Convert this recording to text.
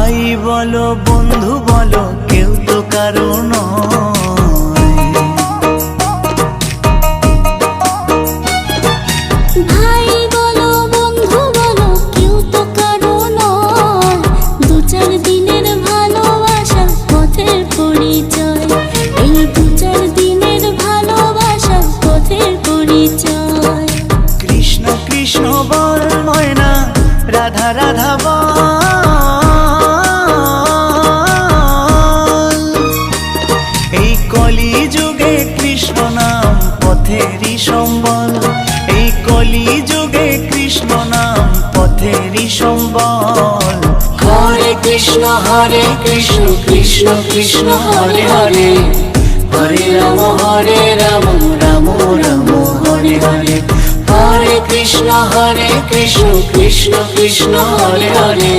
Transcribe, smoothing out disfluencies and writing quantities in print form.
ভাই বলো বন্ধু বলো কেউ তো কারো নয়। ভাই বলো বন্ধু বলো কেউ তো কারো নয়, দু চার দিনের ভালোবাসার পথের পরিচয়, এই দু চার দিনের ভালোবাসার পথের পরিচয়। কৃষ্ণ কৃষ্ণ বল ময়না, রাধা রাধা বল, এই কলি যুগে কৃষ্ণ নাম পথেরই সম্বল, এই কলি যুগে কৃষ্ণ নাম পথেরই সম্বল। হরে কৃষ্ণ কৃষ্ণ কৃষ্ণ হরে হরে, হরে রাম রাম রাম হরে হরে। হরে কৃষ্ণ কৃষ্ণ কৃষ্ণ হরে হরে।